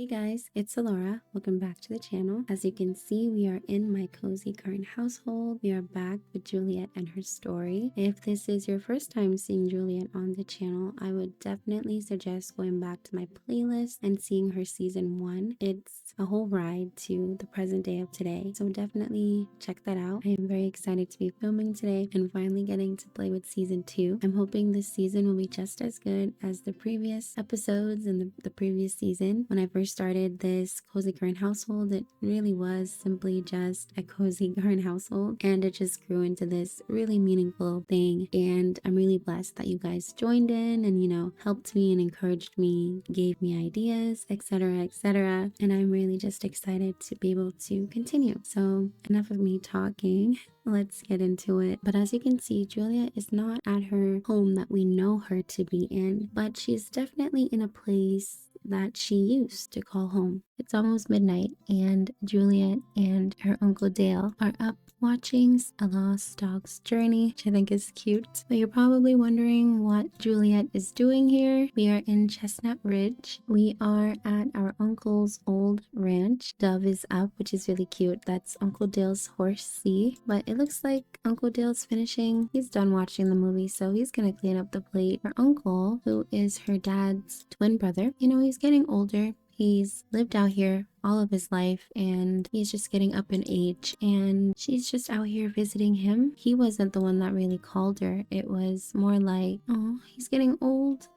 Hey guys, it's Alora. Welcome back to the channel. As you can see, we are in my cozy current household. We are back with Juliet and her story. If this is your first time seeing Juliet on the channel, I would definitely suggest going back to my playlist and seeing her season 1. It's a whole ride to the present day of today, so definitely check that out. I am very excited to be filming today and finally getting to play with season 2. I'm hoping this season will be just as good as the previous episodes and the previous season. When I first started this cozy current household, it really was simply just a cozy current household, and it just grew into this really meaningful thing. And I'm really blessed that you guys joined in and helped me and encouraged me, gave me ideas, etc, etc. And I'm really just excited to be able to continue. So enough of me talking. Let's get into it. But as you can see, Julia is not at her home that we know her to be in, but she's definitely in a place that she used to call home. It's almost midnight, and Juliet and her Uncle Dale are up watching A Lost Dog's Journey, which I think is cute. But you're probably wondering what Juliet is doing here. We are in Chestnut Ridge. We are at our uncle's old ranch. Dove is up, which is really cute. That's Uncle Dale's horse C. But it looks like Uncle Dale's finishing. He's done watching the movie, so he's gonna clean up the plate. Her uncle, who is her dad's twin brother, he's getting older. He's lived out here all of his life, and he's just getting up in age, and she's just out here visiting him. He wasn't the one that really called her. It was more like, oh, he's getting old.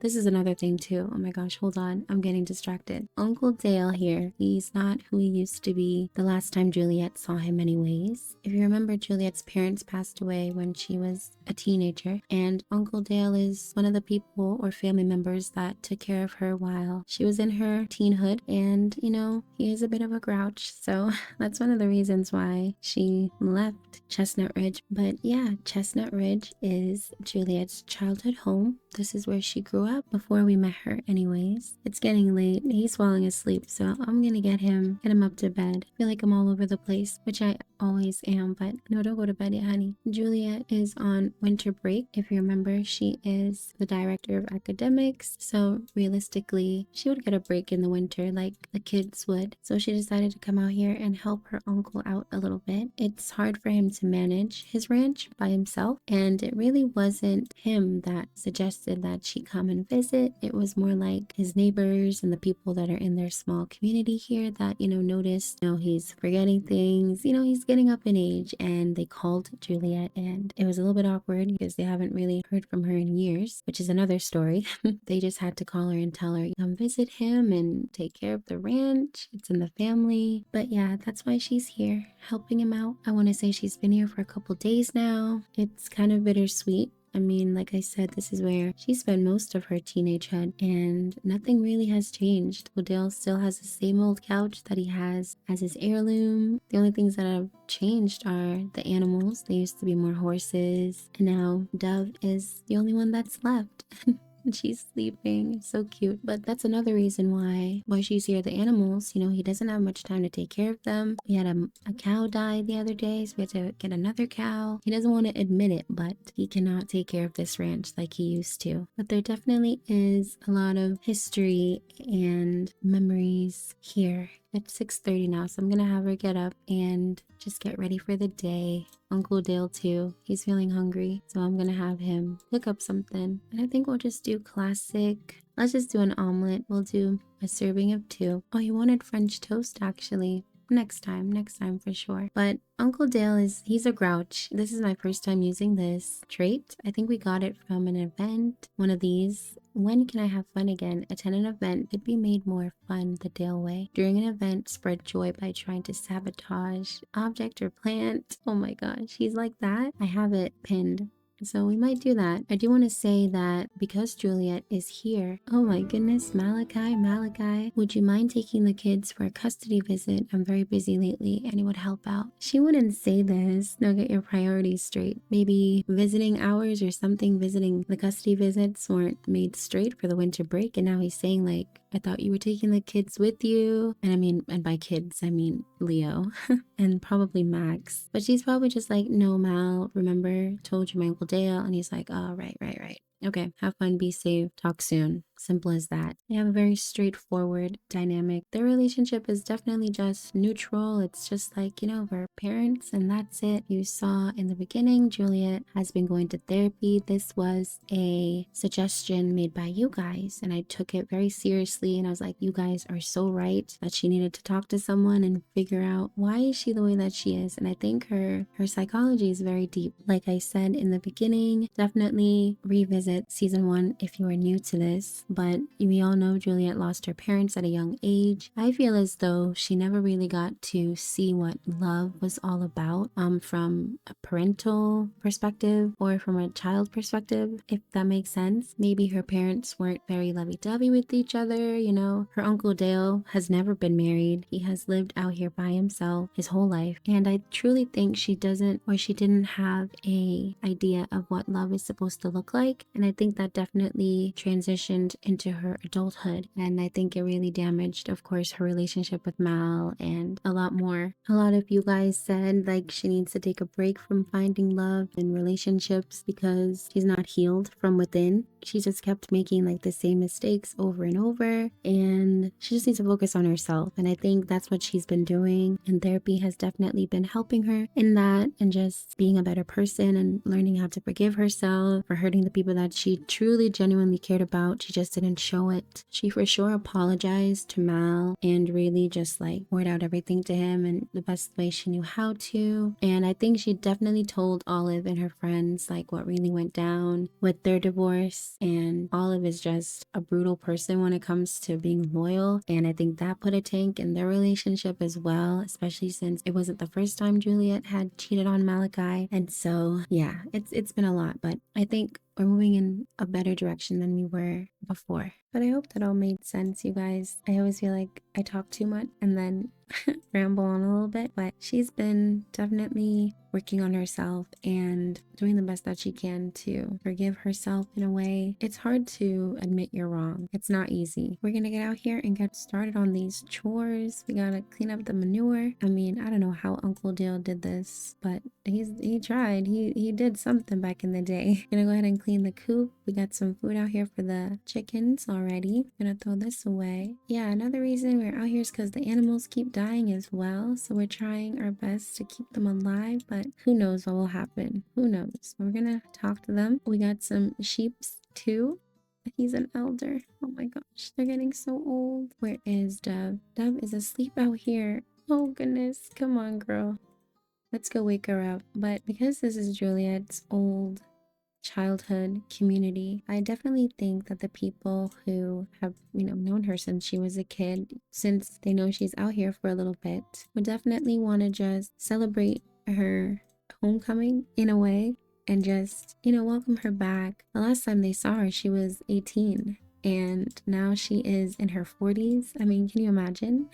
This is another thing too. Oh my gosh, hold on, I'm getting distracted. Uncle Dale here, he's not who he used to be the last time Juliet saw him anyways. If you remember, Juliet's parents passed away when she was a teenager, and Uncle Dale is one of the people or family members that took care of her while she was in her teenhood. And he is a bit of a grouch, so that's one of the reasons why she left Chestnut Ridge. But yeah, Chestnut Ridge is Juliet's childhood home. This is where she grew up before we met her anyways. It's getting late. He's falling asleep, so I'm gonna get him up to bed. I feel like I'm all over the place, which I always am, but no, don't go to bed yet, honey. Juliet is on winter break. If you remember, she is the director of academics, so realistically she would get a break in the winter like the kids would. So she decided to come out here and help her uncle out a little bit. It's hard for him to manage his ranch by himself, and it really wasn't him that suggested that she come and visit. It was more like his neighbors and the people that are in their small community here that noticed he's forgetting things. He's getting up in age, and they called Juliet, and it was a little bit awkward because they haven't really heard from her in years, which is another story. They just had to call her and tell her, come visit him and take care of the ranch. It's in the family. But yeah, that's why she's here, helping him out. I want to say she's been here for a couple days now. It's kind of bittersweet. I mean, like I said, this is where she spent most of her teenagehood, and nothing really has changed. Odell still has the same old couch that he has as his heirloom. The only things that have changed are the animals. There used to be more horses, and now Dove is the only one that's left. And she's sleeping. It's so cute. But that's another reason why she's here. The animals, he doesn't have much time to take care of them. We had a cow die the other day, so we had to get another cow. He doesn't want to admit it, but he cannot take care of this ranch like he used to. But there definitely is a lot of history and memories here. It's 6:30 now, so I'm gonna have her get up and just get ready for the day. Uncle Dale too, he's feeling hungry, so I'm gonna have him cook up something. And I think we'll just do classic. Let's just do an omelet. We'll do a serving of 2. Oh, he wanted French toast actually. Next time for sure. But Uncle Dale he's a grouch. This is my first time using this trait. I think we got it from an event, one of these. When can I have fun again? Attend an event could be made more fun the Dale way. During an event, spread joy by trying to sabotage object or plant. Oh my gosh, he's like that. I have it pinned. So we might do that. I do want to say that because Juliet is here, oh my goodness, Malachi, would you mind taking the kids for a custody visit? I'm very busy lately and it would help out. She wouldn't say this. Now get your priorities straight. Maybe visiting hours or something, visiting the custody visits weren't made straight for the winter break, and now he's saying like, I thought you were taking the kids with you. And by kids, I mean Leo and probably Max. But she's probably just like, no, Mal, remember, told you my Uncle Dale. And he's like, oh, right. Okay, have fun, be safe, talk soon. Simple as that. They have a very straightforward dynamic. Their relationship is definitely just neutral. It's just like, we're parents and that's it. You saw in the beginning, Juliet has been going to therapy. This was a suggestion made by you guys, and I took it very seriously, and I was like, you guys are so right that she needed to talk to someone and figure out why is she the way that she is. And I think her psychology is very deep. Like I said in the beginning, definitely revisit season 1 if you are new to this. But we all know Juliet lost her parents at a young age. I feel as though she never really got to see what love was all about from a parental perspective or from a child perspective, if that makes sense. Maybe her parents weren't very lovey-dovey with each other, Her Uncle Dale has never been married. He has lived out here by himself his whole life. And I truly think she didn't have a idea of what love is supposed to look like. And I think that definitely transitioned into her adulthood. And I think it really damaged, of course, her relationship with Mal and a lot more. A lot of you guys said like she needs to take a break from finding love and relationships because she's not healed from within. She just kept making like the same mistakes over and over, and she just needs to focus on herself. And I think that's what she's been doing, and therapy has definitely been helping her in that, and just being a better person and learning how to forgive herself for hurting the people that she truly genuinely cared about. She just didn't show it. She for sure apologized to Mal and really just like poured out everything to him in the best way she knew how to. And I think she definitely told Olive and her friends like what really went down with their divorce. And Olive is just a brutal person when it comes to being loyal, and I think that put a tank in their relationship as well, especially since it wasn't the first time Juliet had cheated on Malachi. And so yeah, it's been a lot, but I think we're moving in a better direction than we were before. But I hope that all made sense, you guys. I always feel like I talk too much and then ramble on a little bit, but she's been definitely working on herself and doing the best that she can to forgive herself in a way. It's hard to admit you're wrong. It's not easy. We're gonna get out here and get started on these chores. We gotta clean up the manure. I mean, I don't know how Uncle Dale did this, but he tried. He did something back in the day. Gonna go ahead and clean the coop. We got some food out here for the chickens already. Gonna throw this away. Yeah, another reason we're out here is because the animals keep dying as well, so we're trying our best to keep them alive, but who knows what will happen. Who knows. We're gonna talk to them. We got some sheeps too. He's an elder. Oh my gosh, they're getting so old. Where is Dove? Dove is asleep out here. Oh goodness, come on girl, let's go wake her up. But because this is Juliet's old childhood community, I definitely think that the people who have known her since she was a kid, since they know she's out here for a little bit, would definitely want to just celebrate her homecoming in a way and just welcome her back. The last time they saw her, she was 18, and now she is in her 40s. I mean, can you imagine?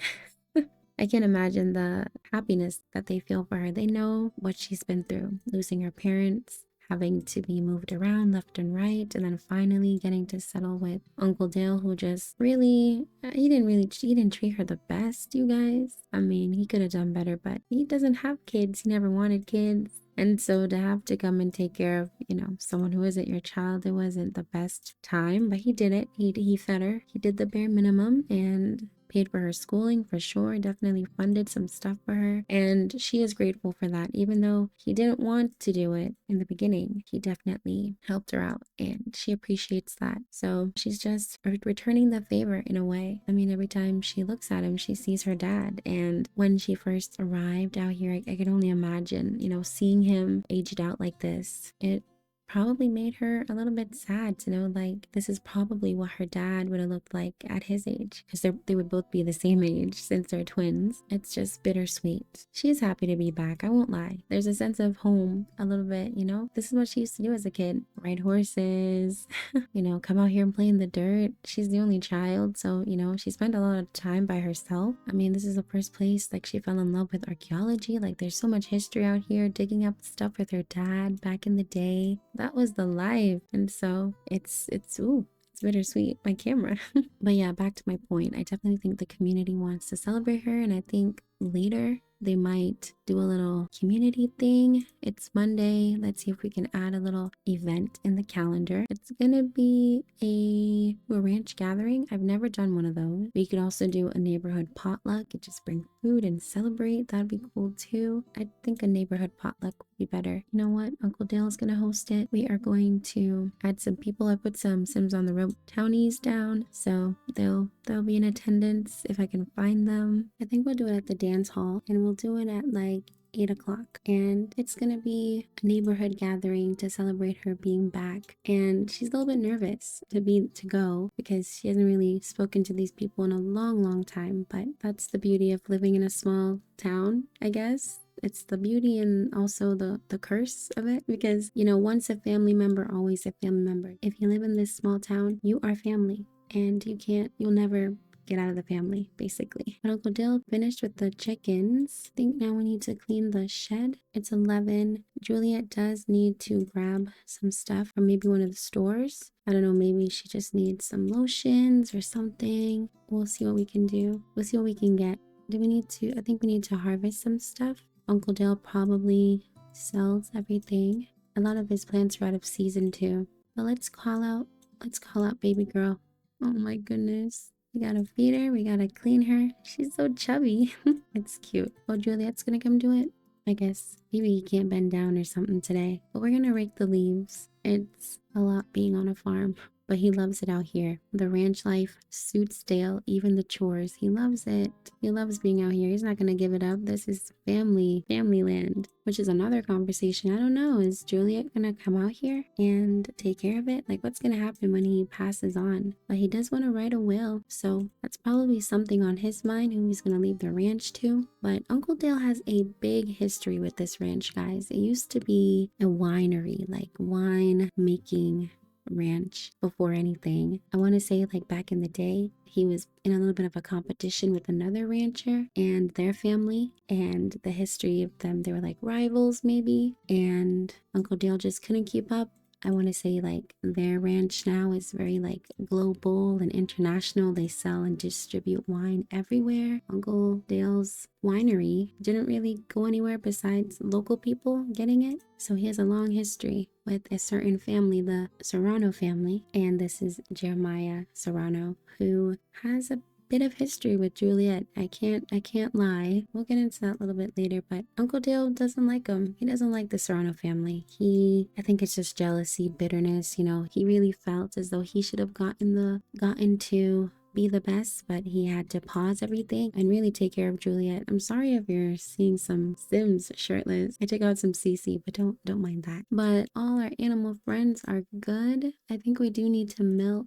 I can't imagine the happiness that they feel for her. They know what she's been through, losing her parents, having to be moved around left and right, and then finally getting to settle with Uncle Dale, who just really, he didn't treat her the best, you guys. I mean, he could have done better, but he doesn't have kids. He never wanted kids. And so to have to come and take care of, someone who isn't your child, it wasn't the best time, but he did it. He fed her. He did the bare minimum and paid for her schooling for sure, definitely funded some stuff for her, and she is grateful for that. Even though he didn't want to do it in the beginning, he definitely helped her out, and she appreciates that. So she's just returning the favor in a way. I mean, every time she looks at him, she sees her dad, and when she first arrived out here, I can only imagine, seeing him aged out like this. It probably made her a little bit sad to know like this is probably what her dad would have looked like at his age, because they would both be the same age since they're twins. It's just bittersweet. She's happy to be back, I won't lie. There's a sense of home a little bit. This is what she used to do as a kid: ride horses, come out here and play in the dirt. She's the only child, so she spent a lot of time by herself. I mean, this is the first place like she fell in love with archaeology. Like there's so much history out here, digging up stuff with her dad back in the day. That was the life. And so it's bittersweet, my camera. But yeah, back to my point. I definitely think the community wants to celebrate her, and I think later they might do a little community thing. It's Monday. Let's see if we can add a little event in the calendar. It's gonna be a ranch gathering. I've never done one of those. We could also do a neighborhood potluck and just bring food and celebrate. That'd be cool too. I think a neighborhood potluck would be better. You know what? Uncle Dale's gonna host it. We are going to add some people. I put some Sims on the Rope townies down, so they'll be in attendance if I can find them. I think we'll do it at the dance hall, and we'll do it at like 8 o'clock, and it's gonna be a neighborhood gathering to celebrate her being back. And she's a little bit nervous to go because she hasn't really spoken to these people in a long time, but that's the beauty of living in a small town, I guess. It's the beauty and also the curse of it, because you know, once a family member, always a family member. If you live in this small town, you are family, and you'll never get out of the family, basically. But Uncle Dale finished with the chickens. I think now we need to clean the shed. It's 11. Juliet does need to grab some stuff from maybe one of the stores. I don't know, maybe she just needs some lotions or something. We'll see what we can do. We'll see what we can get. I think we need to harvest some stuff. Uncle Dale probably sells everything. A lot of his plants are out of season too. But let's call out baby girl. Oh my goodness. We gotta feed her, we gotta clean her. She's so chubby. It's cute. Oh, Juliet's gonna come do it? I guess maybe he can't bend down or something today. But we're gonna rake the leaves. It's a lot being on a farm, but he loves it out here. The ranch life suits Dale, even the chores. He loves it. He loves being out here. He's not gonna give it up. This is family land, which is another conversation. I don't know. Is Juliet gonna come out here and take care of it? Like, what's gonna happen when he passes on? But he does want to write a will, so that's probably something on his mind, who he's gonna leave the ranch to. But Uncle Dale has a big history with this ranch, guys. It used to be a winery, like wine making ranch before anything. I want to say like back in the day, he was in a little bit of a competition with another rancher and their family, and the history of them, they were like rivals maybe, and Uncle Dale just couldn't keep up. I want to say like their ranch now is very like global and international. They sell and distribute wine everywhere. Uncle Dale's winery didn't really go anywhere besides local people getting it. So he has a long history with a certain family, the Serrano family. And this is Jeremiah Serrano, who has a bit of history with Juliet. I can't lie. We'll get into that a little bit later, but Uncle Dale doesn't like him. He doesn't like the Serrano family. I think it's just jealousy, bitterness, you know. He really felt as though he should have gotten to be the best, but he had to pause everything and really take care of Juliet. I'm sorry if you're seeing some Sims shirtless. I took out some CC, but don't mind that. But all our animal friends are good. I think we do need to milk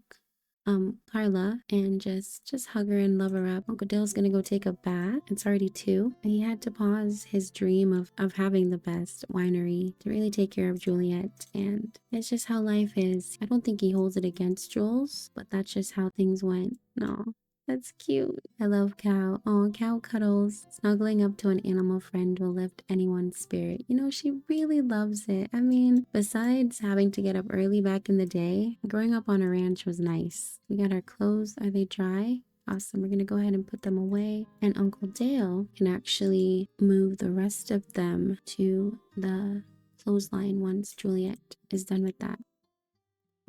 Carla and just hug her and love her up. Uncle Dale's gonna go take a bath. It's already 2, and he had to pause his dream of having the best winery to really take care of Juliet, and it's just how life is. I don't think he holds it against Jules, but that's just how things went. No, that's cute. I love Cow. Oh, Cow cuddles. Snuggling up to an animal friend will lift anyone's spirit. You know, she really loves it. I mean, besides having to get up early back in the day, growing up on a ranch was nice. We got our clothes. Are they dry? Awesome. We're going to go ahead and put them away. And Uncle Dale can actually move the rest of them to the clothesline once Juliet is done with that.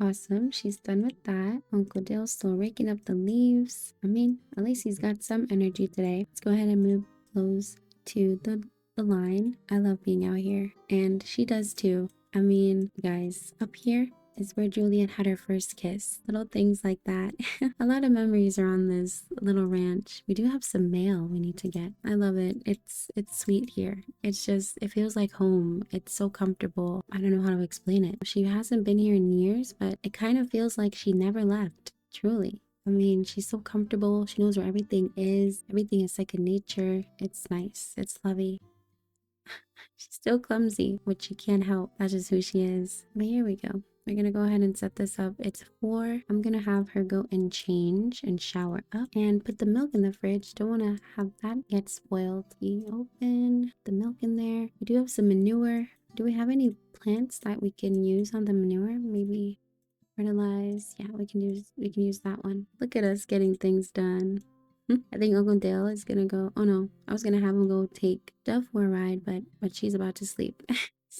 Awesome, she's done with that. Uncle Dale's still raking up the leaves. I mean, at least he's got some energy today. Let's go ahead and move clothes to the line. I love being out here, and she does too. I mean, guys, up here is where Juliet had her first kiss. Little things like that. A lot of memories are on this little ranch. We do have some mail we need to get. I love it. It's sweet here. It's just, it feels like home. It's so comfortable. I don't know how to explain it. She hasn't been here in years, but it kind of feels like she never left. Truly. I mean, she's so comfortable. She knows where everything is. Everything is second nature. It's nice. It's lovey. She's still clumsy, which she can't help. That's just who she is. But here we go. We're gonna go ahead and set this up. It's 4. I'm gonna have her go and change and shower up and put the milk in the fridge. Don't want to have that get spoiled. We open the milk in there. We do have some manure. Do we have any plants that we can use on the manure? Maybe fertilize. Yeah, we can use that one. Look at us getting things done. I think Uncle Dale is gonna go. Oh no, I was gonna have him go take Dove for a ride, but she's about to sleep.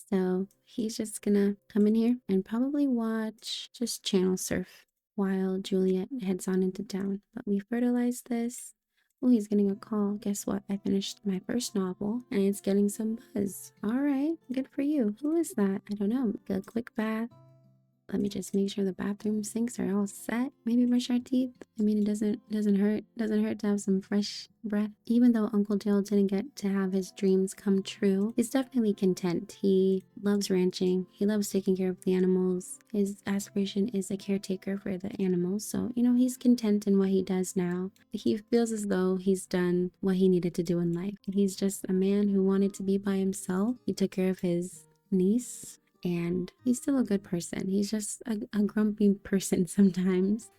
So he's just gonna come in here and probably watch, just channel surf while Juliet heads on into town. But we fertilized this. Oh, he's getting a call. Guess what? I finished my first novel and it's getting some buzz. All right, good for you. Who is that? I don't know. A quick bath. Let me just make sure the bathroom sinks are all set. Maybe brush our teeth. I mean, it doesn't hurt. Doesn't hurt to have some fresh breath. Even though Uncle Dale didn't get to have his dreams come true, he's definitely content. He loves ranching. He loves taking care of the animals. His aspiration is a caretaker for the animals. So, he's content in what he does now. He feels as though he's done what he needed to do in life. He's just a man who wanted to be by himself. He took care of his niece. And he's still a good person. He's just a grumpy person sometimes.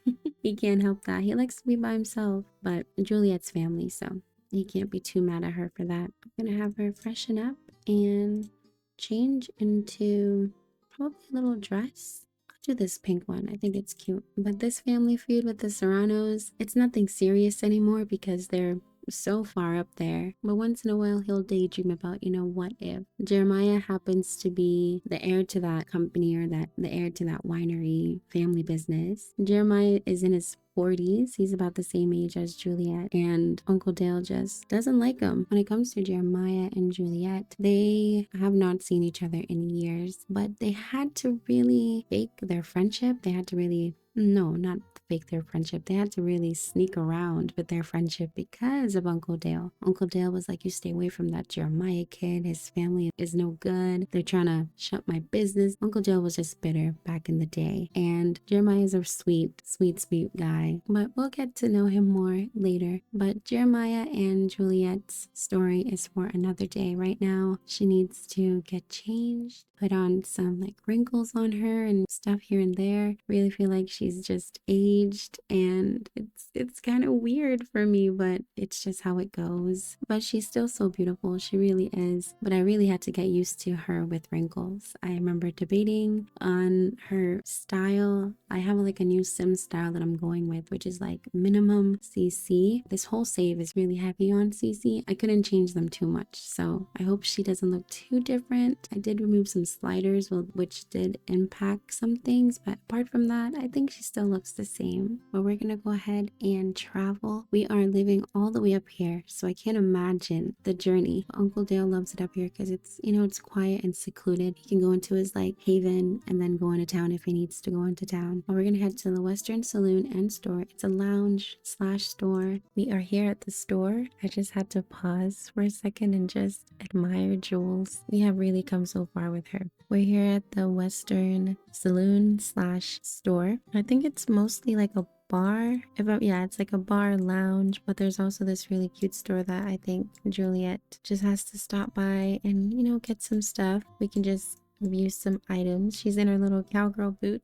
He can't help that. He likes to be by himself. But Juliet's family, so he can't be too mad at her for that. I'm gonna have her freshen up and change into probably a little dress. I'll do this pink one. I think it's cute. But this family feud with the Serranos, it's nothing serious anymore because they're so far up there. But once in a while he'll daydream about, what if Jeremiah happens to be the heir to that company, or the heir to that winery family business. Jeremiah is in his 40s. He's about the same age as Juliet, and Uncle Dale just doesn't like him. When it comes to Jeremiah and Juliet, they have not seen each other in years, but they had to really fake their friendship. They had to really, no, not fake their friendship. They had to really sneak around with their friendship because of Uncle Dale. Uncle Dale was like, you stay away from that Jeremiah kid. His family is no good. They're trying to shut my business. Uncle Dale was just bitter back in the day. And Jeremiah is a sweet, sweet, sweet guy. But we'll get to know him more later. But Jeremiah and Juliet's story is for another day. Right now, she needs to get changed, put on some wrinkles on her and stuff here and there. Really feel like she's just aged, and it's kind of weird for me, but it's just how it goes. But she's still so beautiful. She really is. But I really had to get used to her with wrinkles. I remember debating on her style. I have a new sim style that I'm going with, which is minimum CC. This whole save is really heavy on CC. I couldn't change them too much, so I hope she doesn't look too different. I did remove some sliders, which did impact some things, but apart from that, I think she still looks the same. But we're gonna go ahead and travel. We are living all the way up here, so I can't imagine the journey. Uncle Dale loves it up here because it's it's quiet and secluded. He can go into his haven and then go into town if he needs to go into town. But we're gonna head to the Western Saloon and Store. It's a lounge slash store. We are here at the store. I just had to pause for a second and just admire Jules. We have really come so far with her. We're here at the Western Saloon slash Store. I think it's mostly a bar. It's a bar lounge, but there's also this really cute store that I think Juliet just has to stop by and get some stuff. We can just view some items. She's in her little cowgirl boots,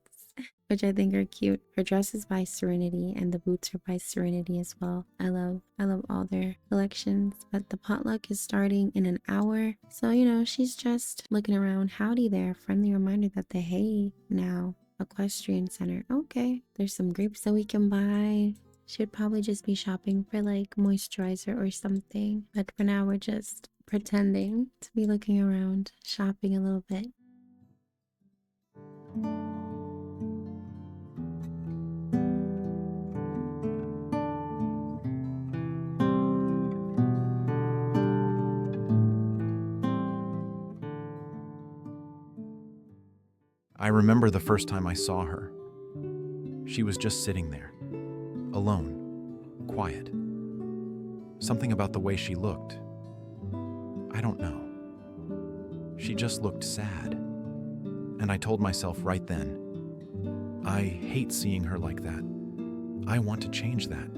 which I think are cute. Her dress is by Serenity and the boots are by Serenity as well. I love all their collections. But the potluck is starting in an hour, so she's just looking around. Howdy there. Friendly reminder that the Hay now Equestrian Center. Okay, there's some grapes that we can buy. Should probably just be shopping for moisturizer or something, but for now we're just pretending to be looking around, shopping a little bit. I remember the first time I saw her. She was just sitting there, alone, quiet. Something about the way she looked. I don't know. She just looked sad. And I told myself right then, I hate seeing her like that. I want to change that.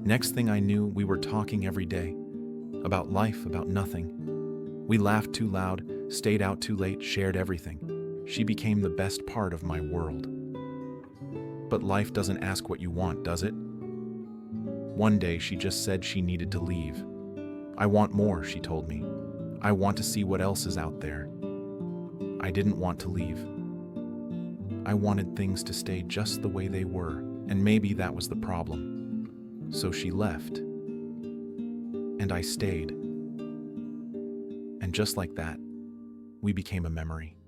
Next thing I knew, we were talking every day. About life, about nothing. We laughed too loud, stayed out too late, shared everything. She became the best part of my world. But life doesn't ask what you want, does it? One day, she just said she needed to leave. I want more, she told me. I want to see what else is out there. I didn't want to leave. I wanted things to stay just the way they were, and maybe that was the problem. So she left, and I stayed. And just like that, we became a memory.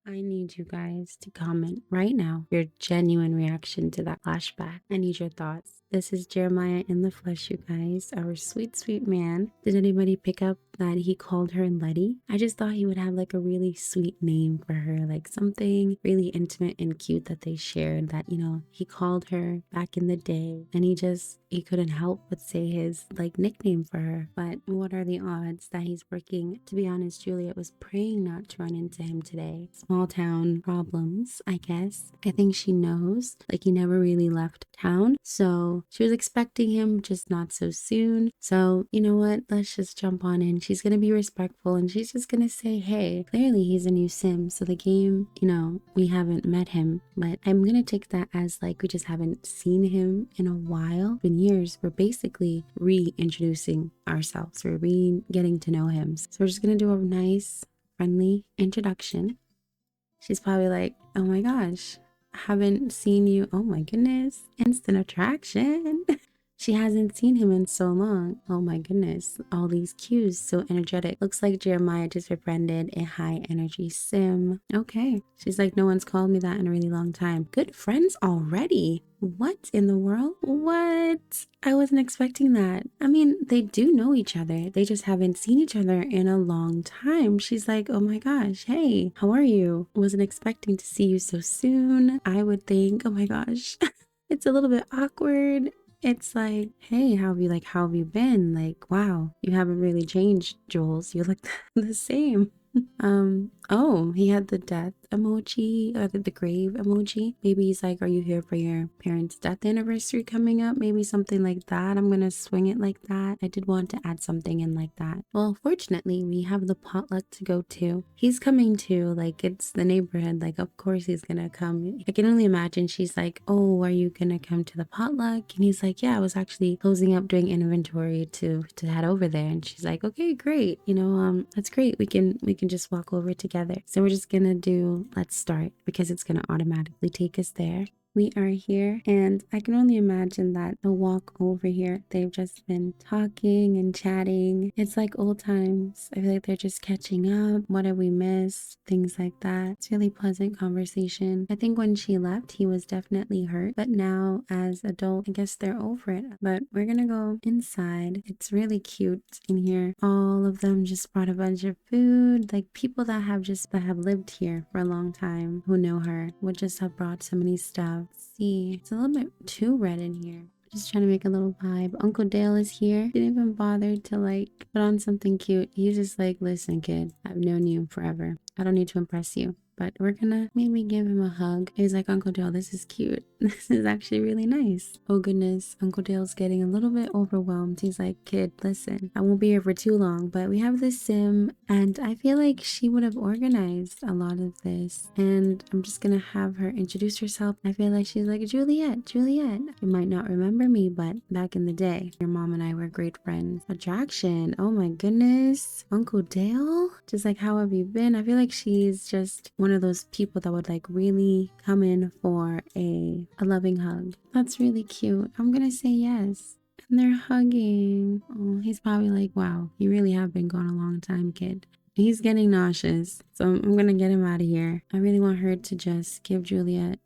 I need you guys to comment right now your genuine reaction to that flashback. I need your thoughts. This is Jeremiah in the flesh, you guys, our sweet, sweet man. Did anybody pick up that he called her Letty? I just thought he would have like a really sweet name for her, like something really intimate and cute that they shared that, you know, he called her back in the day and he couldn't help but say his like nickname for her. But what are the odds that he's working? To be honest, Juliet was praying not to run into him today. Small town problems, I guess. I think she knows, like he never really left town. So she was expecting him, just not so soon. So you know what? Let's just jump on in. She's going to be respectful and she's just going to say, hey, clearly he's a new sim. So the game, you know, we haven't met him, but I'm going to take that as like we just haven't seen him in a while. Been years. We're basically reintroducing ourselves. We're getting to know him. So we're just going to do a nice, friendly introduction. She's probably like, oh my gosh, haven't seen you. Oh my goodness. Instant attraction. She hasn't seen him in so long. Oh my goodness. All these cues, so energetic. Looks like Jeremiah just befriended a high energy sim. Okay. She's like, no one's called me that in a really long time. Good friends already. What in the world? What? I wasn't expecting that. I mean, they do know each other. They just haven't seen each other in a long time. She's like, oh my gosh, hey, how are you? Wasn't expecting to see you so soon. I would think, oh my gosh, it's a little bit awkward. It's like, hey, how have you been? Like, wow, you haven't really changed, Jules. You look the same. Oh, he had the death emoji, or the grave emoji. Maybe he's like, are you here for your parents' death anniversary coming up? Maybe something like that. I'm gonna swing it like that. I did want to add something in like that. Well, fortunately, we have the potluck to go to. He's coming too, like it's the neighborhood. Like, of course he's gonna come. I can only imagine she's like, oh, are you gonna come to the potluck? And he's like, yeah, I was actually closing up doing inventory to head over there. And she's like, okay, great. You know, that's great. We can just walk over together. So we're just gonna do, let's start, because it's gonna automatically take us there. We are here, and I can only imagine that the walk over here, they've just been talking and chatting. It's like old times. I feel like they're just catching up. What have we missed? Things like that. It's really pleasant conversation. I think when she left, he was definitely hurt, but now as adult, I guess they're over it. But we're gonna go inside. It's really cute in here. All of them just brought a bunch of food. Like people that have lived here for a long time, who know her, would just have brought so many stuff. See, it's a little bit too red in here. Just trying to make a little vibe. Uncle Dale is here. Didn't even bother to like put on something cute. He's just like, listen, kid, I've known you forever. I don't need to impress you. But we're gonna maybe give him a hug. He's like, Uncle Dale, this is cute. This is actually really nice. Oh goodness, Uncle Dale's getting a little bit overwhelmed. He's like, kid, listen, I won't be here for too long, but we have this sim, and I feel like she would have organized a lot of this. And I'm just gonna have her introduce herself. I feel like she's like, Juliet, Juliet. You might not remember me, but back in the day, your mom and I were great friends. Attraction. Oh my goodness. Uncle Dale? Just like, how have you been? I feel like she's just one of those people that would like really come in for a loving hug. That's really cute. I'm gonna say yes. And they're hugging. Oh, he's probably like, wow, you really have been gone a long time, kid. He's getting nauseous, so I'm gonna get him out of here. I really want her to just give Juliet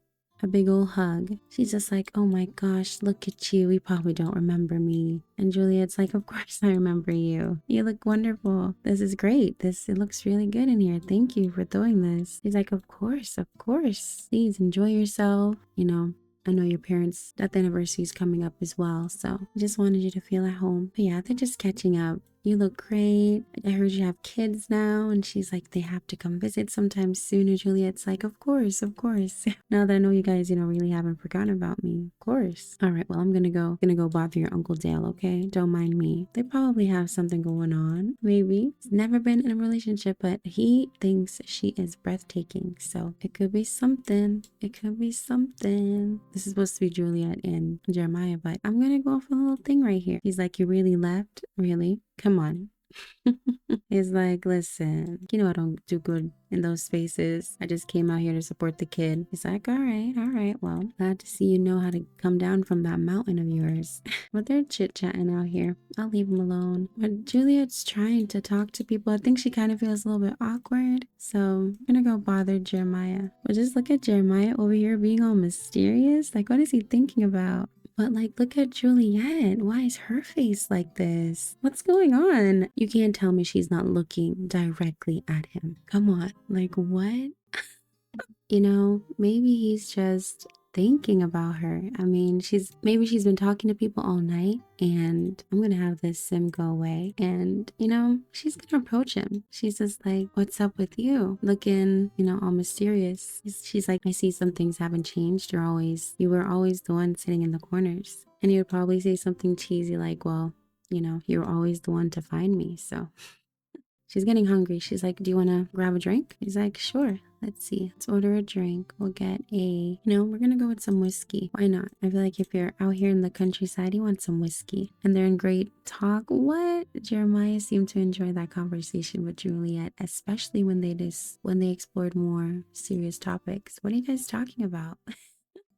a big old hug. She's just like, oh my gosh, look at you. You probably don't remember me. And Juliet's like, of course I remember you. You look wonderful. This is great. It looks really good in here. Thank you for doing this. He's like, of course, of course. Please enjoy yourself. You know, I know your parents' death anniversary is coming up as well, so I just wanted you to feel at home. But yeah, they're just catching up. You look great. I heard you have kids now. And she's like, they have to come visit sometime soon. And Juliet's like, of course, of course. Now that I know you guys, really haven't forgotten about me. Of course. All right, well, I'm gonna go bother your Uncle Dale, okay? Don't mind me. They probably have something going on. Maybe. He's never been in a relationship, but he thinks she is breathtaking. So it could be something. It could be something. This is supposed to be Juliet and Jeremiah, but I'm gonna go off a little thing right here. He's like, you really left? Really? Come on. He's like, listen, you know I don't do good in those spaces. I just came out here to support the kid. He's like, all right, well, glad to see you know how to come down from that mountain of yours. But they're chit-chatting out here. I'll leave him alone. But Juliet's trying to talk to people. I think she kind of feels a little bit awkward. So I'm gonna go bother Jeremiah. But just look at Jeremiah over here being all mysterious. Like, what is he thinking about? But like, look at Juliet. Why is her face like this? What's going on? You can't tell me she's not looking directly at him. Come on. Like, what? You know, maybe he's just thinking about her. I mean, maybe she's been talking to people all night, and I'm gonna have this sim go away, and you know, she's gonna approach him. She's just like, what's up with you, looking, you know, all mysterious. She's like, I see some things haven't changed. You were always the one sitting in the corners. And he would probably say something cheesy like, well, you know, you were always the one to find me. So she's getting hungry. She's like, do you want to grab a drink? He's like, sure. Let's see. Let's order a drink. We'll get we're going to go with some whiskey. Why not? I feel like if you're out here in the countryside, you want some whiskey. And they're in great talk. What? Jeremiah seemed to enjoy that conversation with Juliet, especially when they explored more serious topics. What are you guys talking about?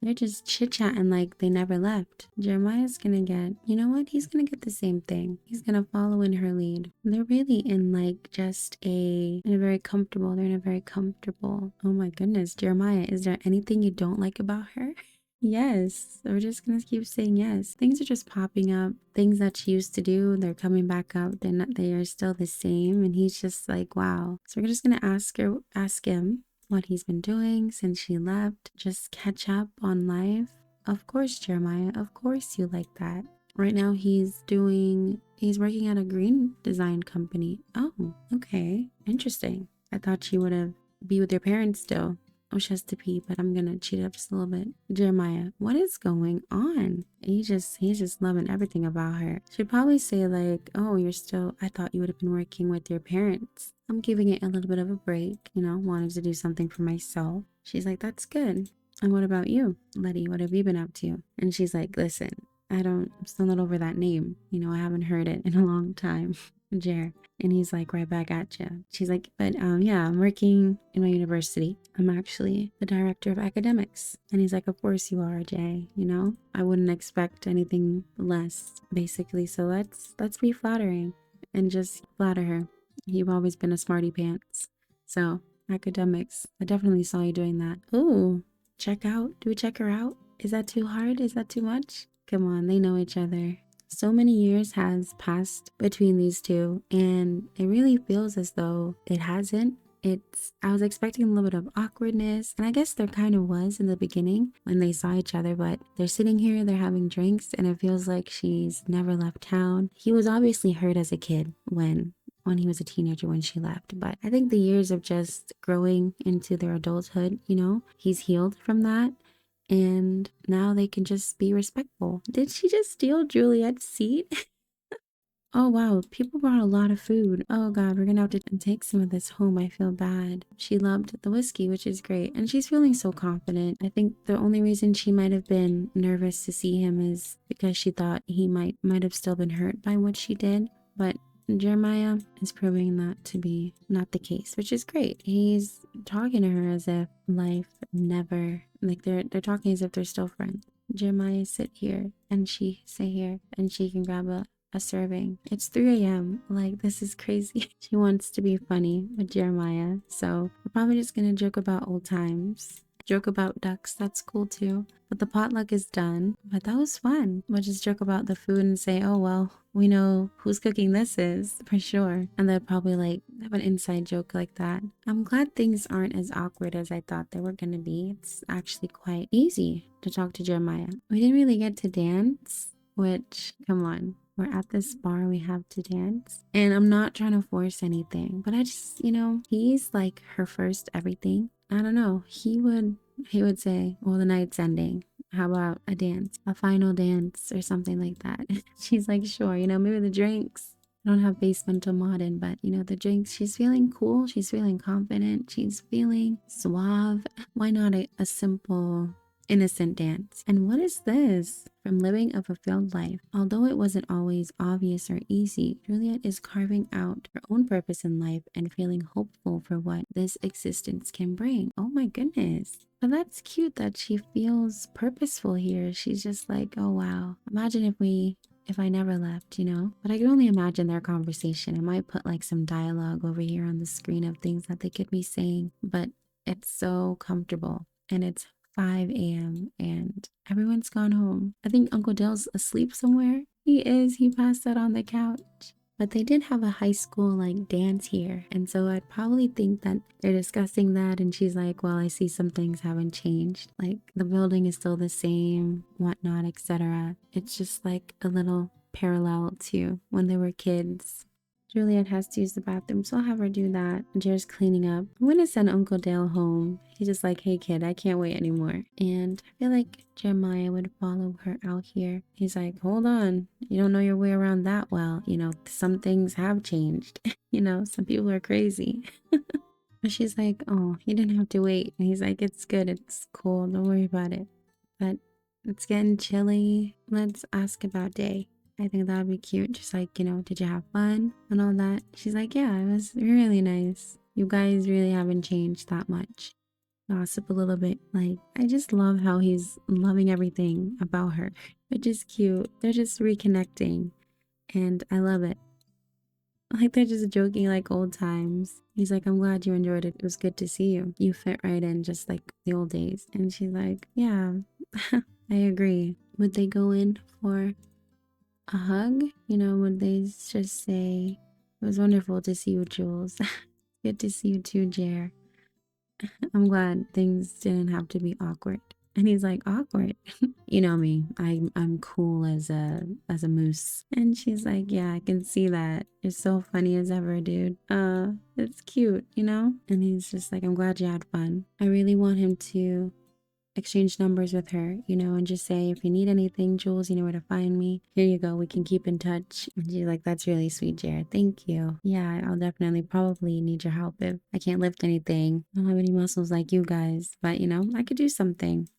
They're just chit-chatting like they never left. Jeremiah's gonna get, you know what? He's gonna get the same thing. He's gonna follow in her lead. They're really in like they're in a very comfortable, oh my goodness, Jeremiah, is there anything you don't like about her? Yes, we're just gonna keep saying yes. Things are just popping up. Things that she used to do, they're coming back up. They are still the same. And he's just like, wow. So we're just gonna ask him what he's been doing since she left, just catch up on life. Of course, Jeremiah, of course you like that. Right now he's working at a green design company. Oh, okay, interesting. I thought you would have be with your parents still. Oh, she has to pee, but I'm gonna cheat up just a little bit. Jeremiah, what is going on? He's just loving everything about her. She'd probably say like, oh, I thought you would have been working with your parents. I'm giving it a little bit of a break, you know, wanted to do something for myself. She's like, that's good. And what about you, Letty? What have you been up to? And she's like, listen, I'm still not over that name. You know, I haven't heard it in a long time. Jer. And he's like, right back at you. She's like, but yeah, I'm working in my university. I'm actually the director of academics. And he's like, of course you are, Jay. You know, I wouldn't expect anything less, basically. So let's be flattering and just flatter her. You've always been a smarty pants. So academics, I definitely saw you doing that. Ooh, check out. Do we check her out? Is that too hard? Is that too much? Come on, they know each other. So many years has passed between these two, and it really feels as though it hasn't. I was expecting a little bit of awkwardness, and I guess there kind of was in the beginning when they saw each other, but they're sitting here, they're having drinks, and it feels like she's never left town. He was obviously hurt as a kid when he was a teenager when she left, but I think the years of just growing into their adulthood, you know, he's healed from that. And now they can just be respectful. Did she just steal Juliet's seat? Oh wow, people brought a lot of food. Oh god, we're gonna have to take some of this home. I feel bad. She loved the whiskey, which is great. And she's feeling so confident. I think the only reason she might have been nervous to see him is because she thought he might have still been hurt by what she did. But Jeremiah is proving that to be not the case, which is great. He's talking to her as if life never, like they're talking as if they're still friends. Jeremiah, sit here, and she sit here, and she can grab a serving. It's 3 a.m. Like, this is crazy. She wants to be funny with Jeremiah, so we're probably just gonna joke about old times. Joke about ducks, that's cool too. But the potluck is done. But that was fun. We'll just joke about the food and say, oh well, we know whose cooking this is for sure. And they'll probably like have an inside joke like that. I'm glad things aren't as awkward as I thought they were gonna be. It's actually quite easy to talk to Jeremiah. We didn't really get to dance, which, come on. We're at this bar, we have to dance. And I'm not trying to force anything, but I just, you know, he's like her first everything. I don't know. He would say, well, the night's ending. How about a dance, a final dance or something like that? She's like, sure, you know, maybe the drinks. I don't have basement to modern, but you know, the drinks, she's feeling cool. She's feeling confident. She's feeling suave. Why not a simple innocent dance. And what is this? From living a fulfilled life. Although it wasn't always obvious or easy, Juliet is carving out her own purpose in life and feeling hopeful for what this existence can bring. Oh my goodness. But that's cute that she feels purposeful here. She's just like, oh wow. Imagine if I never left, you know? But I can only imagine their conversation. I might put like some dialogue over here on the screen of things that they could be saying, but it's so comfortable and it's 5 a.m. and everyone's gone home. I think Uncle Dale's asleep somewhere. He is. He passed out on the couch. But they did have a high school like dance here. And so I'd probably think that they're discussing that. And she's like, well, I see some things haven't changed. Like the building is still the same, whatnot, etc. It's just like a little parallel to when they were kids. Juliet has to use the bathroom, so I'll have her do that. Jer's cleaning up. I'm gonna send Uncle Dale home. He's just like, hey kid, I can't wait anymore. And I feel like Jeremiah would follow her out here. He's like, hold on, you don't know your way around that well. You know, some things have changed. You know, some people are crazy. But she's like, oh, you didn't have to wait. And he's like, it's good, it's cool, don't worry about it. But it's getting chilly. Let's ask about day. I think that would be cute. Just like, you know, did you have fun and all that? She's like, yeah, it was really nice. You guys really haven't changed that much. Gossip a little bit. Like, I just love how he's loving everything about her, which is cute. They're just reconnecting and I love it. Like they're just joking like old times. He's like, I'm glad you enjoyed it. It was good to see you. You fit right in just like the old days. And she's like, yeah, I agree. Would they go in for a hug? You know, would they just say, it was wonderful to see you, Jules. Good to see you too, Jer. I'm glad things didn't have to be awkward. And he's like, awkward? You know me, I'm cool as a moose. And she's like, yeah, I can see that. You're so funny as ever, dude. It's cute, you know? And he's just like, I'm glad you had fun. I really want him to exchange numbers with her, you know, and just say, if you need anything, Jules, you know where to find me. Here you go. We can keep in touch. And she's like, that's really sweet, Jared. Thank you. Yeah, I'll definitely probably need your help if I can't lift anything. I don't have any muscles like you guys, but you know, I could do something.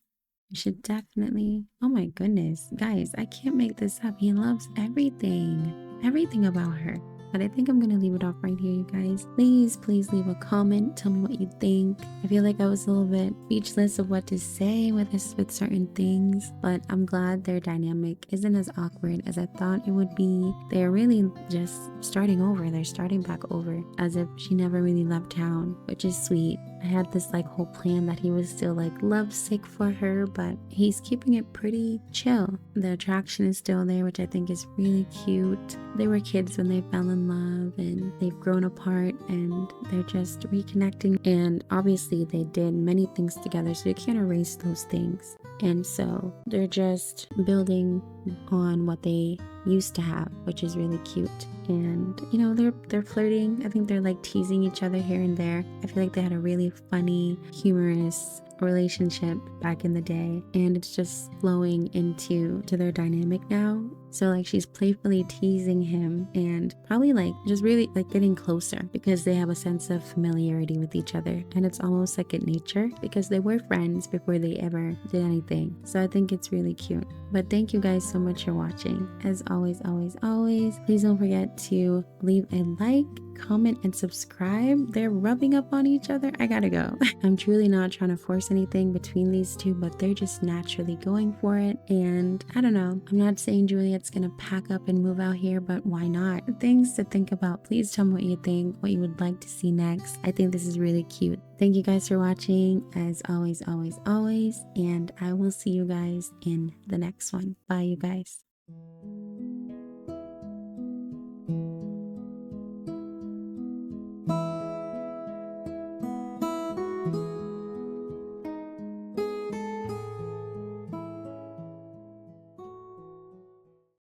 You should definitely. Oh my goodness. Guys, I can't make this up. He loves everything about her. But I think I'm going to leave it off right here, you guys. Please leave a comment. Tell me what you think. I feel like I was a little bit speechless of what to say with certain things. But I'm glad their dynamic isn't as awkward as I thought it would be. They're really just starting over. They're starting back over as if she never really left town, which is sweet. I had this like whole plan that he was still like lovesick for her, but he's keeping it pretty chill. The attraction is still there, which I think is really cute. They were kids when they fell in love and they've grown apart and they're just reconnecting. And obviously they did many things together, so you can't erase those things. And so they're just building on what they used to have, which is really cute. And you know, they're flirting. I think they're like teasing each other here and there. I feel like they had a really funny, humorous relationship back in the day, and it's just flowing into their dynamic now. So like she's playfully teasing him and probably like just really like getting closer because they have a sense of familiarity with each other, and it's almost second nature because they were friends before they ever did anything. So I think it's really cute. But thank you guys so much for watching. As always, please don't forget to leave a like, comment, and subscribe. They're rubbing up on each other. I gotta go. I'm truly not trying to force anything between these two, but they're just naturally going for it. And I don't know, I'm not saying Juliet's gonna pack up and move out here, but why not? Things to think about. Please tell me what you think, what you would like to see next. I think this is really cute. Thank you guys for watching, as always, and I will see you guys in the next one. Bye, you guys.